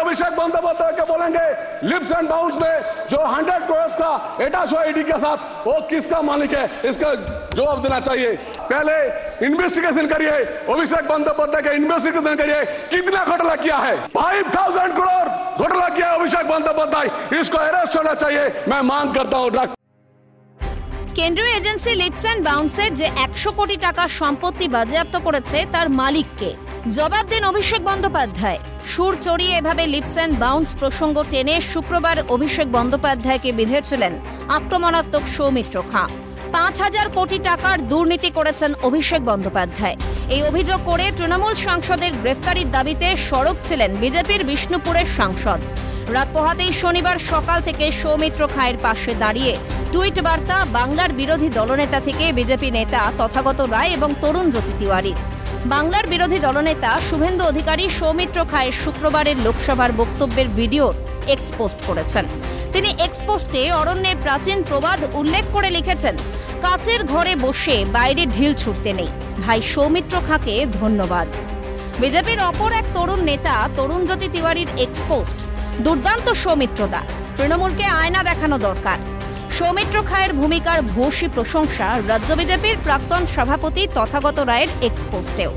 अभिषेक बंदोपाध्याय के बोलेंगे lips and bounce में जो 100 करोड़ का एटाच हुआ ईडी के साथ वो किसका मालिक है, इसका जवाब देना चाहिए। पहले इन्वेस्टिगेशन करिए, अभिषेक बंदोपाध्याय का इन्वेस्टिगेशन करिए, कितना घोटाला किया है। 5000 करोड़ घोटाला किया है अभिषेक बंदोपाध्याय, इसको अरेस्ट होना चाहिए, मैं मांग करता हूँ। কেন্দ্রীয় এজেন্সি লিপস অ্যান্ড বাউন্সে যে 100 কোটি টাকার সম্পত্তি বাজেয়াপ্ত করেছে তার মালিককে জবাব দেন অভিষেক বন্দ্যোপাধ্যায়। সুর চড়িয়ে এভাবে লিপস অ্যান্ড বাউন্স প্রসঙ্গ টেনে শুক্রবার অভিষেক বন্দ্যোপাধ্যায়কে বিঁধেছিলেন আক্রমণাত্মক সৌমিত্র খাঁ। 5000 কোটি টাকার দুর্নীতি করেছেন অভিষেক বন্দ্যোপাধ্যায়। এই অভিযোগ করে তৃণমূল সাংসদের গ্রেফতারির দাবিতে সরব ছিলেন বিজেপির বিষ্ণুপুরের সাংসদ। রাত পোহাতেই শনিবার সকাল থেকে সৌমিত্র খাঁয়ের পাশে দাঁড়িয়ে টুইট বার্তা বাংলার বিরোধী দলনেতা থেকে বিজেপি নেতা তথাগত রায় এবং তরুণ জ্যোতি তিওয়ারির। বাংলার বিরোধী দলনেতা শুভেন্দু অধিকারী সৌমিত্র খাঁয়ের শুক্রবারের লোকসভার বক্তব্যের ভিডিওর এক্সপোস্ট করেছেন। তিনি এক্সপোস্টে অরণ্যের প্রাচীন প্রবাদ উল্লেখ করে লিখেছেন, কাচের ঘরে বসে বাইরে ঢিল ছুটতে নেই, ভাই সৌমিত্র খাঁকে ধন্যবাদ। বিজেপির অপর এক তরুণ নেতা তরুণ জ্যোতি তিওয়ারির এক্সপোস্ট, দুর্দান্ত সৌমিত্রদা, তৃণমূলকে আয়না দেখানো দরকার। সৌমিত্র খাঁয়ের ভূমিকার ভূয়সী প্রশংসা রাজ্য বিজেপির প্রাক্তন সভাপতি তথাগত রায়ের এক্সপোস্টেও।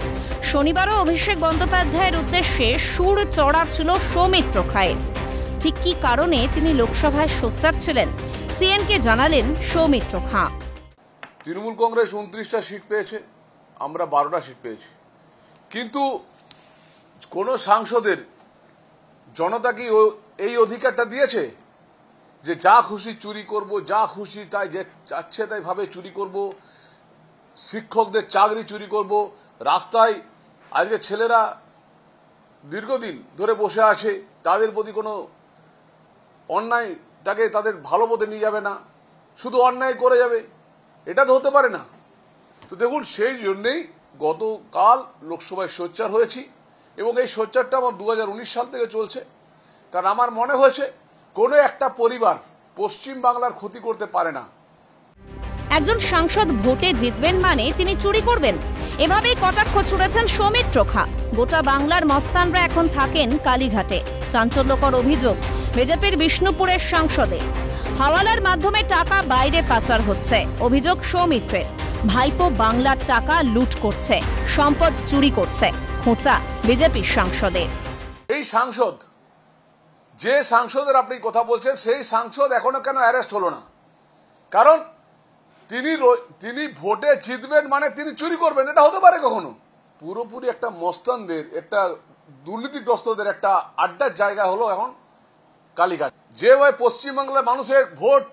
শনিবারও অভিষেক বন্দ্যোপাধ্যায়ের উদ্দেশ্যে সুর চড়া ছিল সৌমিত্র খাঁয়ের। ঠিক কী কারণে তিনি লোকসভায় সোচ্চার ছিলেন, সিএনকে জানালেন সৌমিত্র খাঁ। তৃণমূল কংগ্রেস 29টা সিট পেয়েছে, আমরা 12টা সিট পেয়েছি, কিন্তু কোন সাংসদের জনতা কি এই অধিকারটা দিয়েছে যে যা খুশি চুরি করব, যা খুশি তাই যে চাচ্ছে তাই ভাবে চুরি করব, শিক্ষকদের চাকরি চুরি করব, রাস্তায় আজকে ছেলেরা দীর্ঘদিন ধরে বসে আছে, তাদের প্রতি কোনো অন্যায়টাকে তাদের ভালো পথে নিয়ে যাবে না, শুধু অন্যায় করে যাবে, এটা তো হতে পারে না। তো দেখুন, সেই জন্যই গতকাল লোকসভায় সোচ্চার হয়েছি এবং এই সোচ্চারটা আমার 2019 সাল থেকে চলছে। কারণ আমার মনে হয়েছে কোনো একটা পরিবার পশ্চিম বাংলার ক্ষতি করতে পারে না। একজন সাংসদ ভোটে জিতবেন মানে তিনি চুরি করবেন, এভাবেই কটাক্ষ ছুড়েছেন সৌমিত্র খাঁ। গোটা বাংলার মস্তানরা এখন থাকেন কালীঘাটে। চাঞ্চল্যকর অভিযোগ বিজেপির বিষ্ণুপুরের সাংসদে, হাওয়ালার মাধ্যমে টাকা বাইরে পাচার হচ্ছে। অভিযোগ সৌমিত্রের, ভাইপো বাংলার টাকা লুট করছে, সম্পদ চুরি করছে। খোঁচা বিজেপির সাংসদের। এই সাংসদ, যে সাংসদের আপনি কথা বলছেন, সেই সাংসদ এখনো কেন অ্যারেস্ট হলো না? কারণ তিনি ভোটে জিতবেন মানে তিনি চুরি করবেন, এটা হতে পারে কখনো? পুরোপুরি একটা মস্তানদের, একটা দুর্নীতিগ্রস্তদের একটা আড্ডার জায়গা হলো এখন কালীঘাট। যেভাবে পশ্চিমবাংলার মানুষের ভোট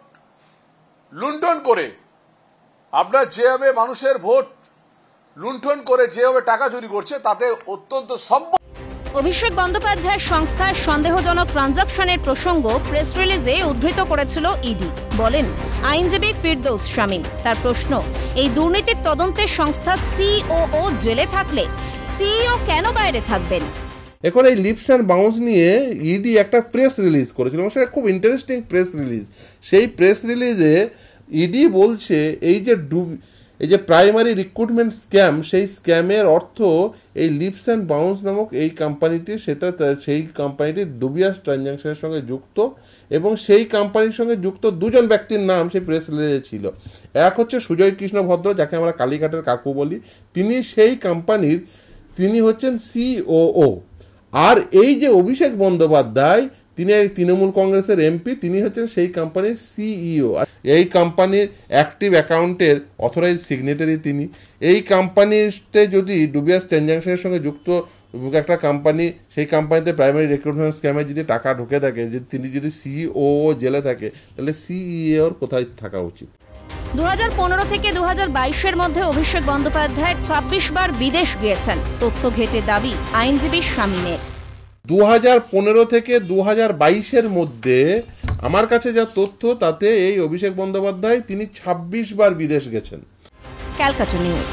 লুণ্ঠন করে, আপনার যেভাবে মানুষের ভোট লুণ্ঠন করে যেভাবে টাকা চুরি করছে, তাতে অত্যন্ত সম্ভব। অভিষেক বন্দ্যোপাধ্যায়ের সংস্থার সন্দেহজনক ট্রানজাকশনের প্রসঙ্গ প্রেস রিলিজে উদ্ধৃত করেছিল ইডি। বলেন আইনজীবী ফিরদৌস শামীম। তার প্রশ্ন, এই দুর্নীতির তদন্তের সংস্থা সিওও জেলে থাকলে সিইও কেন বাইরে থাকবেন? এখন এই লিপস অ্যান্ড বাউন্স নিয়ে ইডি একটা প্রেস রিলিজ করেছিল, সেটা খুব ইন্টারেস্টিং প্রেস রিলিজ। সেই প্রেস রিলিজে ইডি বলছে এই যে প্রাইমারি রিক্রুটমেন্ট স্ক্যাম, সেই স্ক্যামের অর্থ এই লিপস অ্যান্ড বাউন্স নামক এই কোম্পানিটি, সেই কোম্পানিটির ডুবিয়াস ট্রানজ্যাকশনের সঙ্গে যুক্ত এবং সেই কোম্পানির সঙ্গে যুক্ত দুজন ব্যক্তির নাম সেই প্রেস রিলিজে ছিল। এক হচ্ছে সুজয় কৃষ্ণ ভদ্র, যাকে আমরা কালীঘাটের কাকু বলি, তিনি সেই কোম্পানির হচ্ছেন সিওও। আর এই যে অভিষেক বন্দ্যোপাধ্যায়, তিনি তৃণমূল কংগ্রেসের এমপি, তিনি হচ্ছেন সেই কোম্পানির সিইও। এই কোম্পানির অ্যাক্টিভ অ্যাকাউন্টের অথরাইজ সিগনেটারি তিনি। এই কোম্পানিতে যদি ডুবিয়াস ট্রানজ্যাকশনের সঙ্গে যুক্ত একটা কোম্পানি, সেই কোম্পানিতে প্রাইমারি রিক্রুটমেন্ট স্ক্যামে যদি টাকা ঢুকে থাকে, তিনি যদি সিইও জেলে থাকে, তাহলে সিইওর কোথায় থাকা উচিত? 2015 থেকে 2022-এর মধ্যে অভিষেক বন্দ্যোপাধ্যায় 26 বার বিদেশ গিয়েছেন, তথ্য ঘেঁটে দাবি আইনজীবী শামীমের। 2015 থেকে 2022-এর মধ্যে আমার কাছে যা তথ্য, তাতে এই অভিষেক বন্দ্যোপাধ্যায় তিনি 26 বার বিদেশ গেছেন। ক্যালকাটা নিউজ।